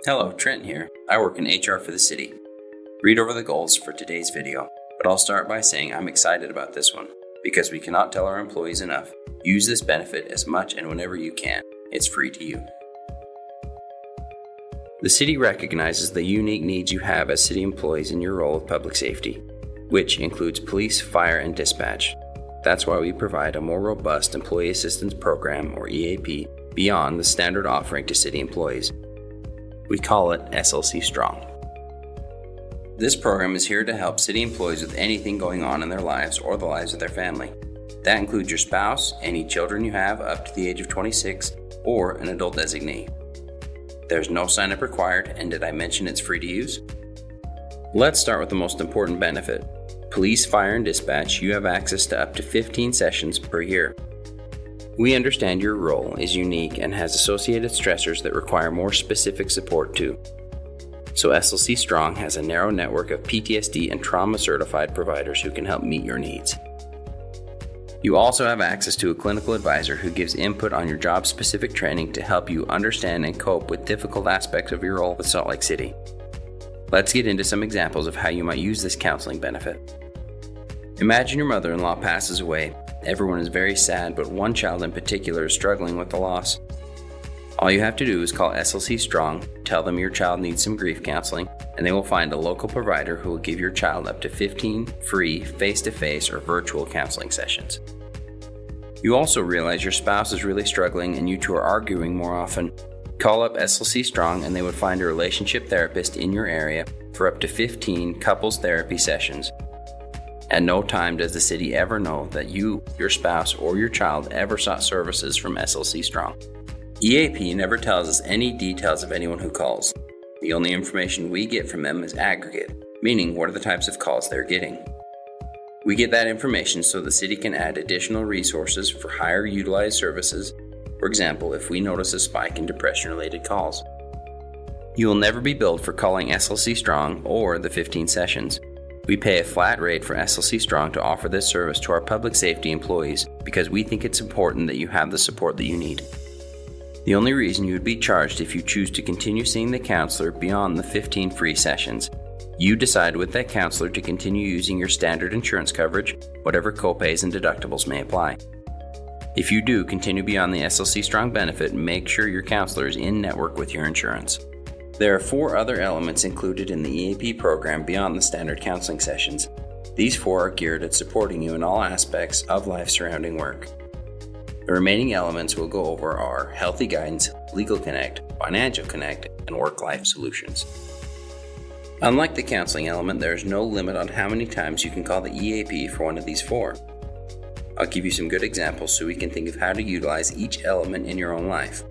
Hello, Trent here. I work in HR for the city. Read over the goals for today's video, but I'll start by saying I'm excited about this one because we cannot tell our employees enough. Use this benefit as much and whenever you can. It's free to you. The city recognizes the unique needs you have as city employees in your role of public safety, which includes police, fire, and dispatch. That's why we provide a more robust Employee Assistance Program, or EAP, beyond the standard offering to city employees. We call it SLC Strong. This program is here to help city employees with anything going on in their lives or the lives of their family. That includes your spouse, any children you have up to the age of 26, or an adult designee. There's no sign-up required, and did I mention it's free to use? Let's start with the most important benefit. Police, fire, and dispatch, you have access to up to 15 sessions per year. We understand your role is unique and has associated stressors that require more specific support too. So SLC Strong has a narrow network of PTSD and trauma-certified providers who can help meet your needs. You also have access to a clinical advisor who gives input on your job-specific training to help you understand and cope with difficult aspects of your role with Salt Lake City. Let's get into some examples of how you might use this counseling benefit. Imagine your mother-in-law passes away. Everyone is very sad, but one child in particular is struggling with the loss. All you have to do is call SLC Strong, tell them your child needs some grief counseling, and they will find a local provider who will give your child up to 15 free face-to-face or virtual counseling sessions. You also realize your spouse is really struggling and you two are arguing more often. Call up SLC Strong and they would find a relationship therapist in your area for up to 15 couples therapy sessions. At no time does the city ever know that you, your spouse, or your child ever sought services from SLC Strong. EAP never tells us any details of anyone who calls. The only information we get from them is aggregate, meaning what are the types of calls they're getting. We get that information so the city can add additional resources for higher utilized services. For example, if we notice a spike in depression-related calls. You will never be billed for calling SLC Strong or the 15 sessions. We pay a flat rate for SLC Strong to offer this service to our public safety employees because we think it's important that you have the support that you need. The only reason you would be charged if you choose to continue seeing the counselor beyond the 15 free sessions. You decide with that counselor to continue using your standard insurance coverage, whatever copays and deductibles may apply. If you do continue beyond the SLC Strong benefit, make sure your counselor is in network with your insurance. There are 4 other elements included in the EAP program beyond the standard counseling sessions. These 4 are geared at supporting you in all aspects of life surrounding work. The remaining elements we'll go over are Healthy Guidance, Legal Connect, Financial Connect, and Work-Life Solutions. Unlike the counseling element, there is no limit on how many times you can call the EAP for one of these 4. I'll give you some good examples so we can think of how to utilize each element in your own life.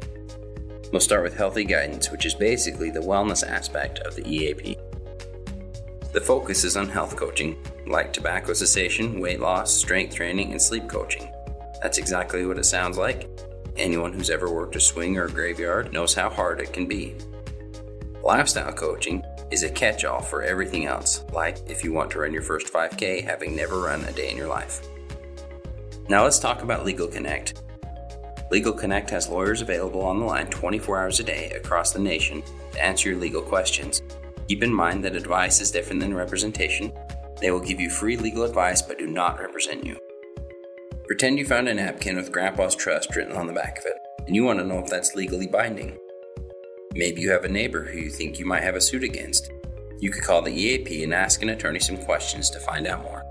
We'll start with Healthy Guidance, which is basically the wellness aspect of the EAP. The focus is on health coaching, like tobacco cessation, weight loss, strength training, and sleep coaching. That's exactly what it sounds like. Anyone who's ever worked a swing or a graveyard knows how hard it can be. Lifestyle coaching is a catch-all for everything else, like if you want to run your first 5K having never run a day in your life. Now let's talk about Legal Connect. Legal Connect has lawyers available on the line 24 hours a day across the nation to answer your legal questions. Keep in mind that advice is different than representation. They will give you free legal advice but do not represent you. Pretend you found a napkin with Grandpa's Trust written on the back of it, and you want to know if that's legally binding. Maybe you have a neighbor who you think you might have a suit against. You could call the EAP and ask an attorney some questions to find out more.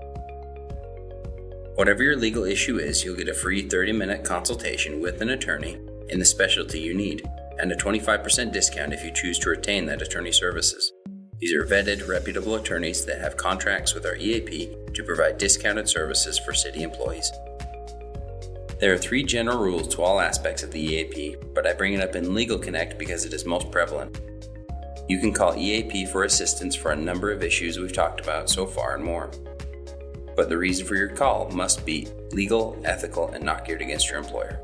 Whatever your legal issue is, you'll get a free 30-minute consultation with an attorney in the specialty you need, and a 25% discount if you choose to retain that attorney services. These are vetted, reputable attorneys that have contracts with our EAP to provide discounted services for city employees. There are 3 general rules to all aspects of the EAP, but I bring it up in Legal Connect because it is most prevalent. You can call EAP for assistance for a number of issues we've talked about so far and more. But the reason for your call must be legal, ethical, and not geared against your employer.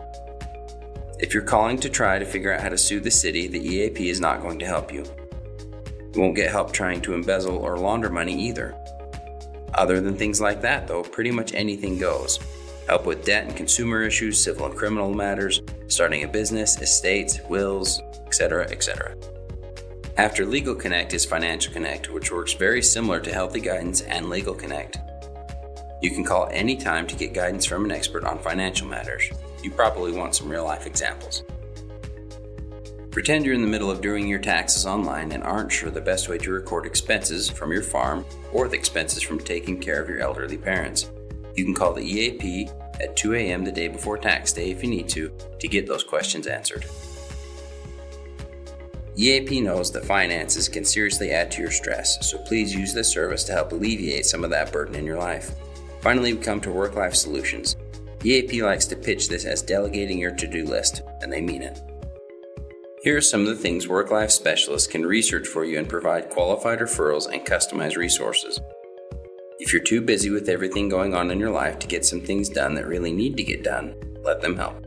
If you're calling to try to figure out how to sue the city, the EAP is not going to help you. You won't get help trying to embezzle or launder money either. Other than things like that, though, pretty much anything goes. Help with debt and consumer issues, civil and criminal matters, starting a business, estates, wills, etc., etc. After Legal Connect is Financial Connect, which works very similar to Healthy Guidance and Legal Connect. You can call anytime to get guidance from an expert on financial matters. You probably want some real-life examples. Pretend you're in the middle of doing your taxes online and aren't sure the best way to record expenses from your farm or the expenses from taking care of your elderly parents. You can call the EAP at 2 a.m. the day before tax day if you need to get those questions answered. EAP knows that finances can seriously add to your stress, so please use this service to help alleviate some of that burden in your life. Finally, we come to work-life solutions. EAP likes to pitch this as delegating your to-do list, and they mean it. Here are some of the things work-life specialists can research for you and provide qualified referrals and customized resources. If you're too busy with everything going on in your life to get some things done that really need to get done, let them help.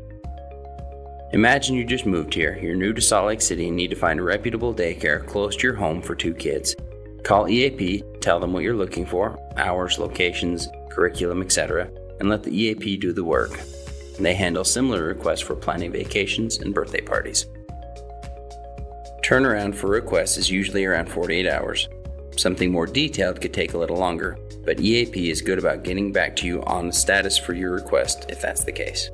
Imagine you just moved here, you're new to Salt Lake City and need to find a reputable daycare close to your home for 2 kids. Call EAP, tell them what you're looking for, hours, locations, curriculum, etc., and let the EAP do the work. They handle similar requests for planning vacations and birthday parties. Turnaround for requests is usually around 48 hours. Something more detailed could take a little longer, but EAP is good about getting back to you on the status for your request if that's the case.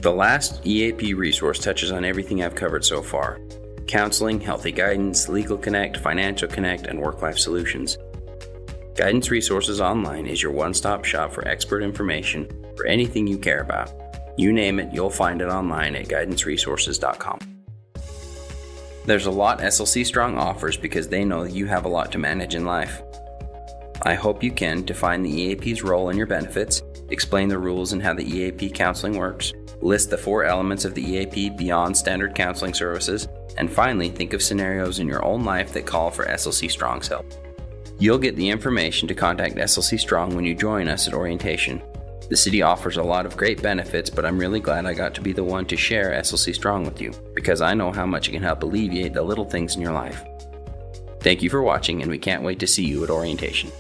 The last EAP resource touches on everything I've covered so far: counseling, healthy guidance, Legal Connect, Financial Connect, and work-life solutions. Guidance Resources Online is your one-stop shop for expert information for anything you care about. You name it, you'll find it online at guidanceresources.com. There's a lot SLC Strong offers because they know you have a lot to manage in life. I hope you can define the EAP's role in your benefits, explain the rules and how the EAP counseling works, list the 4 elements of the EAP beyond standard counseling services, and finally think of scenarios in your own life that call for SLC Strong's help. You'll get the information to contact SLC Strong when you join us at orientation. The city offers a lot of great benefits, but I'm really glad I got to be the one to share SLC Strong with you, because I know how much it can help alleviate the little things in your life. Thank you for watching, and we can't wait to see you at orientation.